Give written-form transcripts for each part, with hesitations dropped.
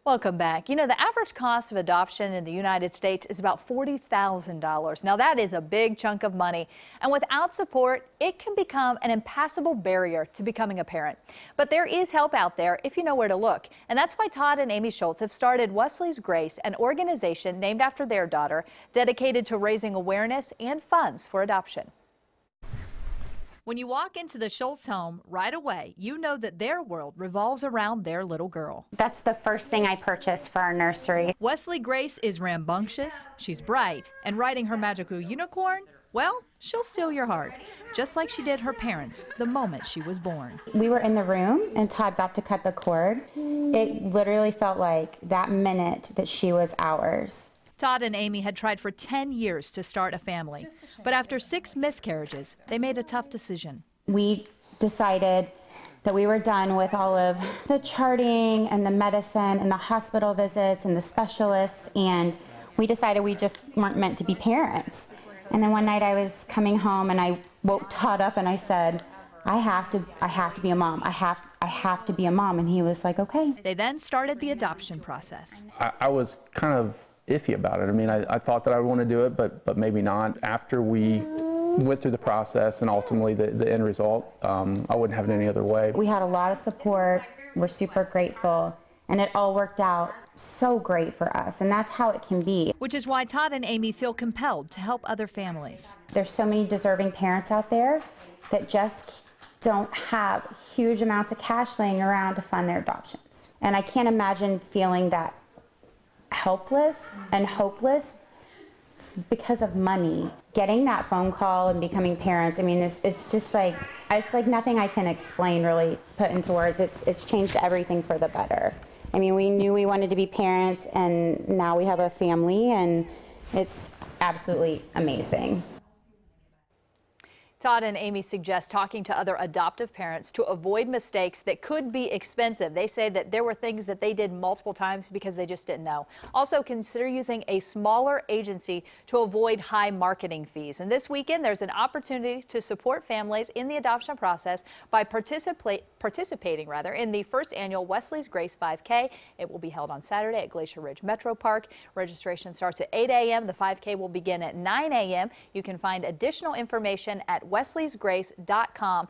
Welcome back. You know, the average cost of adoption in the United States is about $40,000. Now, that is a big chunk of money. And without support, it can become an impassable barrier to becoming a parent. But there is help out there if you know where to look. And that's why Todd and Amy Schultz have started Wesley's Grace, an organization named after their daughter, dedicated to raising awareness and funds for adoption. When you walk into the Schultz home, right away, you know that their world revolves around their little girl. That's the first thing I purchased for our nursery. Wesley Grace is rambunctious, she's bright, and riding her magical unicorn, well, she'll steal your heart, just like she did her parents the moment she was born. We were in the room and Todd got to cut the cord. It literally felt like that minute that she was ours. Todd and Amy had tried for 10 years to start a family, but after 6 miscarriages, they made a tough decision. We decided that we were done with all of the charting and the medicine and the hospital visits and the specialists, and we decided we just weren't meant to be parents. And then one night I was coming home and I woke Todd up and I said, I have to be a mom. I have to be a mom. And he was like, okay. They then started the adoption process. I was kind of iffy about it. I mean, I thought that I would want to do it, but maybe not. After we went through the process and ultimately the end result, I wouldn't have it any other way. We had a lot of support. We're super grateful. And it all worked out so great for us. And that's how it can be. Which is why Todd and Amy feel compelled to help other families. There's so many deserving parents out there that just don't have huge amounts of cash laying around to fund their adoptions. And I can't imagine feeling that helpless and hopeless because of money. Getting that phone call and becoming parents, I mean, it's just like, it's like nothing I can explain, really put into words. It's changed everything for the better. I mean, we knew we wanted to be parents, and now we have a family, and it's absolutely amazing. Todd and Amy suggest talking to other adoptive parents to avoid mistakes that could be expensive. They say that there were things that they did multiple times because they just didn't know. Also, consider using a smaller agency to avoid high marketing fees. And this weekend, there's an opportunity to support families in the adoption process by participating in the first annual Wesley's Grace 5K. It will be held on Saturday at Glacier Ridge Metro Park. Registration starts at 8 a.m. The 5K will begin at 9 a.m. You can find additional information at wesleysgrace.com.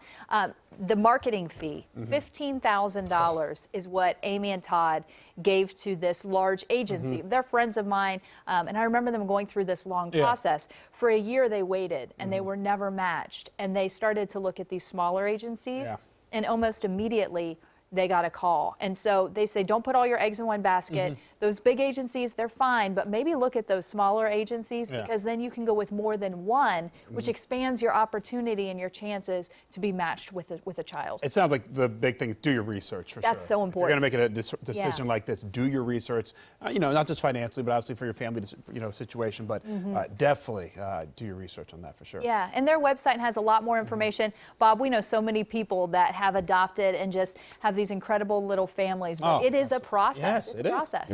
The marketing fee, $15,000 is what Amy and Todd gave to this large agency. They're friends of mine, and I remember them going through this long process. For a year they waited, and they were never matched, and they started to look at these smaller agencies, and almost immediately they got a call. And so they say, don't put all your eggs in one basket. Those big agencies, they're fine, but maybe look at those smaller agencies, because then you can go with more than one, which expands your opportunity and your chances to be matched with a child. It sounds like the big thing is do your research, for sure. That's so important. If you're going to make a decision like this, do your research, you know, not just financially, but obviously for your family, you know, situation, but definitely do your research on that, for sure. Yeah, and their website has a lot more information. Bob, we know so many people that have adopted and just have these incredible little families, but it is a process. Yes, it's a process.